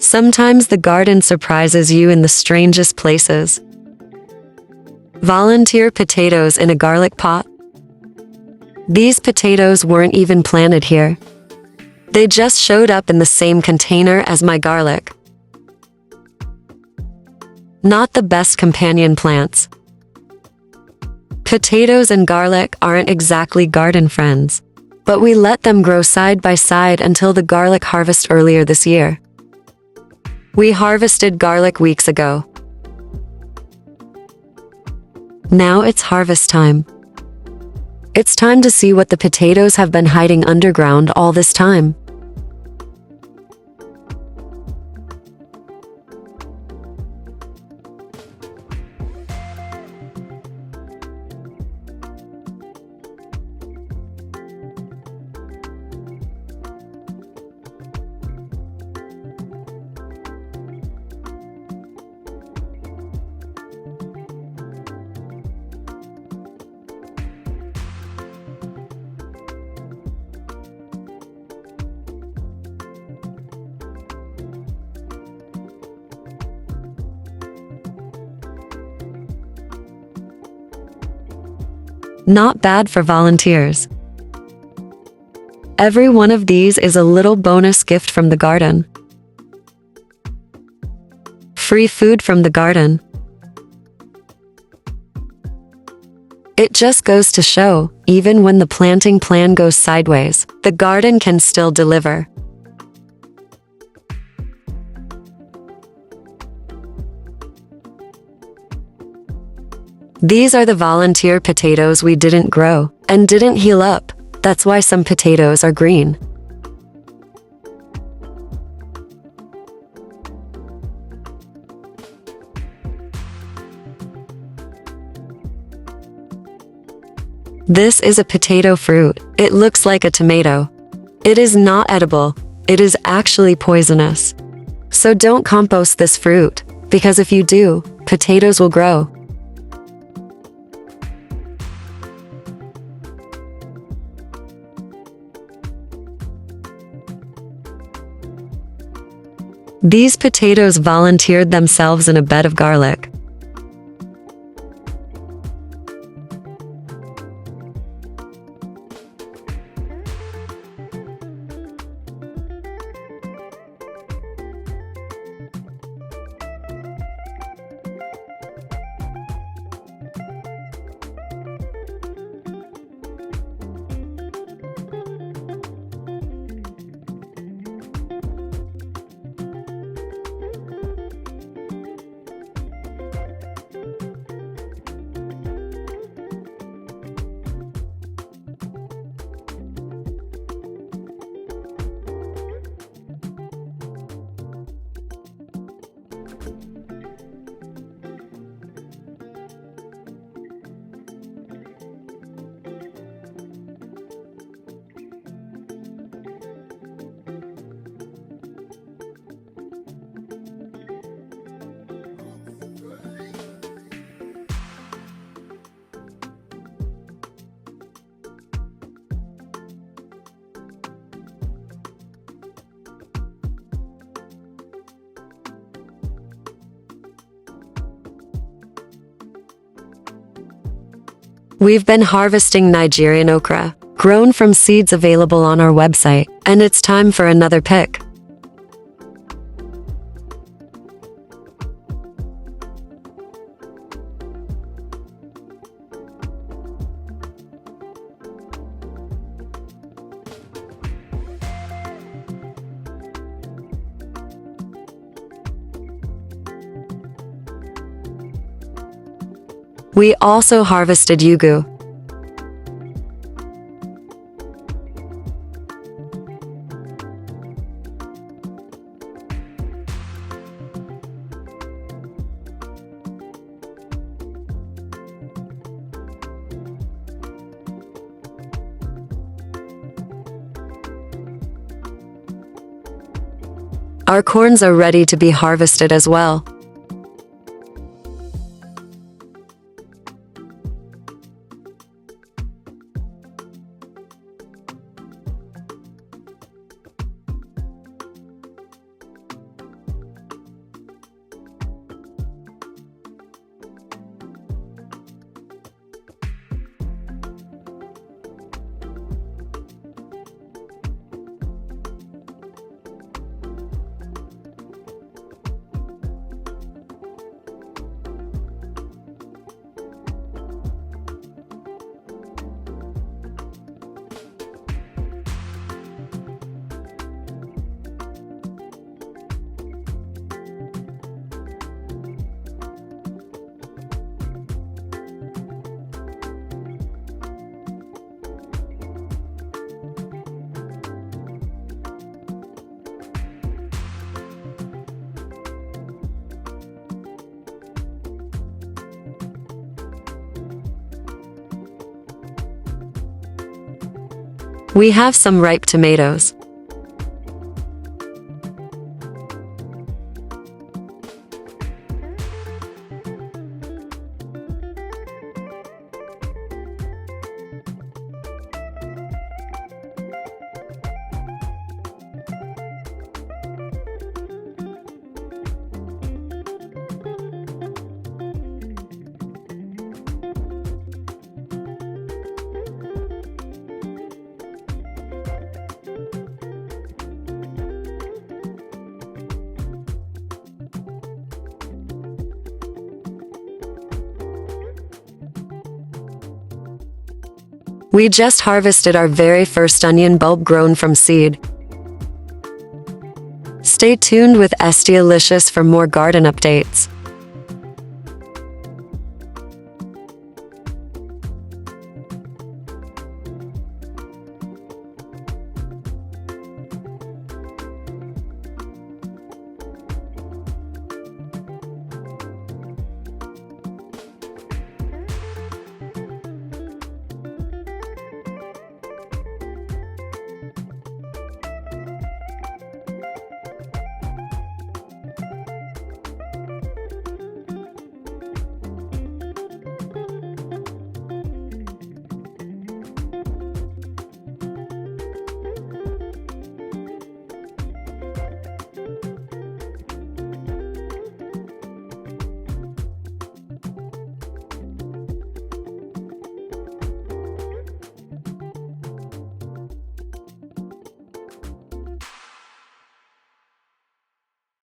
Sometimes the garden surprises you in the strangest places. Volunteer potatoes in a garlic pot. These potatoes weren't even planted here. They just showed up in the same container as my garlic. Not the best companion plants. Potatoes and garlic aren't exactly garden friends, but we let them grow side by side until the garlic harvest earlier this year. We harvested garlic weeks ago. Now it's harvest time. It's time to see what the potatoes have been hiding underground all this time. Not bad for volunteers. Every one of these is a little bonus gift from the garden. Free food from the garden. It just goes to show, even when the planting plan goes sideways, the garden can still deliver. These are the volunteer potatoes we didn't grow and didn't heal up. That's why some potatoes are green. This is a potato fruit. It looks like a tomato. It is not edible. It is actually poisonous. So don't compost this fruit, because if you do, potatoes will grow. These potatoes volunteered themselves in a bed of garlic. We've been harvesting Nigerian okra, grown from seeds available on our website, and it's time for another pick. We also harvested yugu. Our corns are ready to be harvested as well. We have some ripe tomatoes. We just harvested our very first onion bulb grown from seed. Stay tuned with EsteeLicious for more garden updates.